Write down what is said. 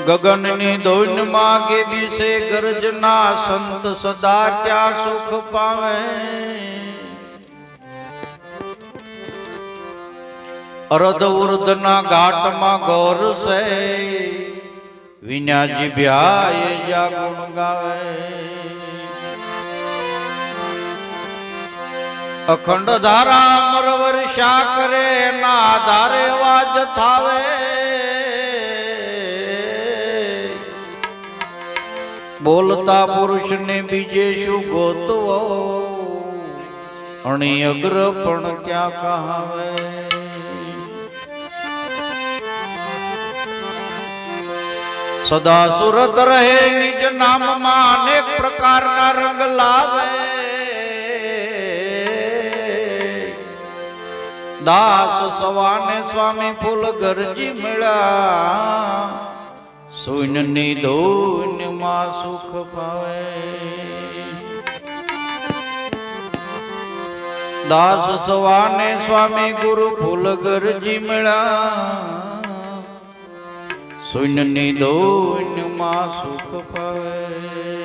ગગનની ધોન માગે વિશે ગર્જના સંત સદા ક્યાં સુખ પાવે અરધ ઉર્ધના ઘાટમાં ગૌર સે વિનાજી ભ્યાય જા ગુણ ગાવે અખંડ ધારા અમર વર્ષા કરે ના ધારે અવાજ થાવે બોલતા પુરુષ ને બીજે શું ગોતવો અણી અગ્ર પણ ક્યાં કહાવે સદા સુરત રહે નિજ નામમાં અનેક પ્રકારના રંગ લાવે દાસ સવાને સ્વામી ફૂલ ગરજી મળ્યા સુનની ધૂન માં સુખ પાવે દાસ સવાને સ્વામી ગુરુ ફૂલ ગરજી મળ્યા સુનની ધૂન માં સુખ પાવે